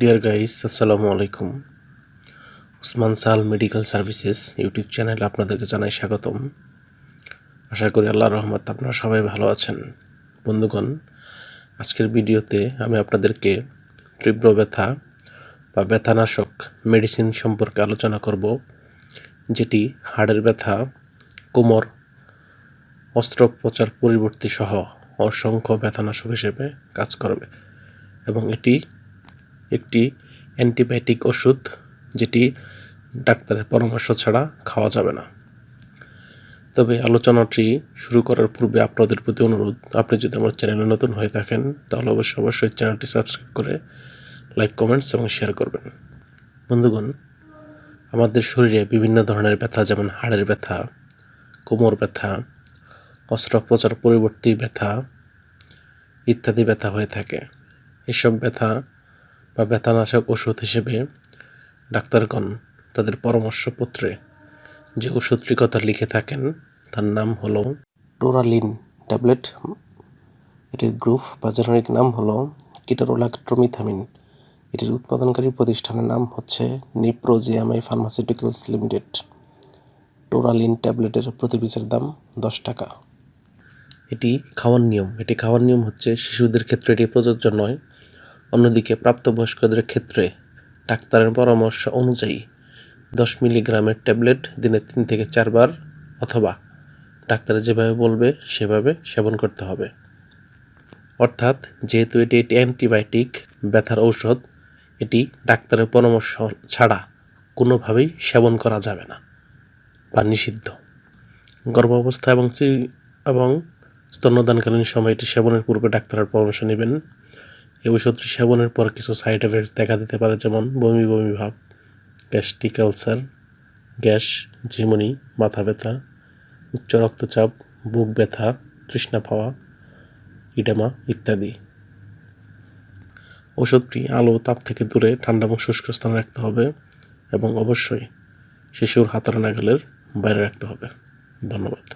Deer guys, আসসালামু আলাইকুম। উসমান সাল মেডিকেল সার্ভিসেস ইউটিউব চ্যানেলে আপনাদেরকে জানাই স্বাগতম। আশা করি আল্লাহর রহমত আপনারা সবাই ভালো আছেন। বন্ধুগণ, আজকের ভিডিওতে আমি আপনাদেরকে তীব্র ব্যথা বা ব্যথানাশক মেডিসিন সম্পর্কে আলোচনা করব, যেটি হাড়ের ব্যথা, কোমর, অস্ত্রোপচার পরিবর্তী সহ অসংখ্য ব্যথানাশক হিসেবে কাজ করবে এবং এটি একটি অ্যান্টিবায়োটিক ওষুধ, যেটি ডাক্তারের পরামর্শ ছাড়া খাওয়া যাবে না। তবে আলোচনাটি শুরু করার পূর্বে আপনাদের প্রতি অনুরোধ, আপনি যদি আমার চ্যানেলে নতুন হয়ে থাকেন তাহলে অবশ্যই চ্যানেলটি সাবস্ক্রাইব করে লাইক, কমেন্টস এবং শেয়ার করবেন। বন্ধুগণ, আমাদের শরীরে বিভিন্ন ধরনের ব্যথা, যেমন হাড়ের ব্যথা, কোমর ব্যথা, অস্ত্রোপচার পরিবর্তী ব্যথা ইত্যাদি ব্যথা হয়ে থাকে। এসব ব্যথা বা ব্যথানাশক ওষুধ হিসেবে ডাক্তারগণ তাদের পরামর্শপত্রে যে ওষুধটির কথা লিখে থাকেন তার নাম হলো টোরালিন ট্যাবলেট। এটির গ্রুপ বা জেনারিক নাম হলো কিটোরোলাক্ট্রোমিথামিন। এটির উৎপাদনকারী প্রতিষ্ঠানের নাম হচ্ছে নিপ্রোজিয়ামাই ফার্মাসিউটিক্যালস লিমিটেড। টোরালিন ট্যাবলেটের প্রতি পিসের দাম 10 টাকা। এটি খাওয়ার নিয়ম হচ্ছে, শিশুদের ক্ষেত্রে এটি প্রযোজ্য নয়। অন্যদিকে প্রাপ্তবয়স্কদের ক্ষেত্রে ডাক্তারের পরামর্শ অনুযায়ী 10 মিলিগ্রামের ট্যাবলেট দিনে 3 থেকে 4 বার অথবা ডাক্তার যেভাবে বলবে সেভাবে সেবন করতে হবে। অর্থাৎ যেহেতু এটি অ্যান্টিবায়োটিক ব্যথার ঔষধ, এটি ডাক্তারের পরামর্শ ছাড়া কোনোভাবেই সেবন করা যাবে না বা নিষিদ্ধ। গর্ভাবস্থা এবং স্তন্যদানকালীন সময় এটি সেবনের পূর্বে ডাক্তারের পরামর্শ নেবেন। এই ওষুধটি সেবনের পর কিছু সাইড এফেক্টস দেখা দিতে পারে, যেমন বমি বমি ভাব, গ্যাস্ট্রিক আলসার, গ্যাস, ঝিমুনি, মাথা ব্যথা, উচ্চ রক্তচাপ, বুক ব্যথা, তৃষ্ণা পাওয়া, ইডেমা ইত্যাদি। ওষুধটি আলো তাপ থেকে দূরে ঠান্ডা এবং শুষ্ক স্থানে রাখতে হবে এবং অবশ্যই শিশুর হাতের নাগালের বাইরে রাখতে হবে। ধন্যবাদ।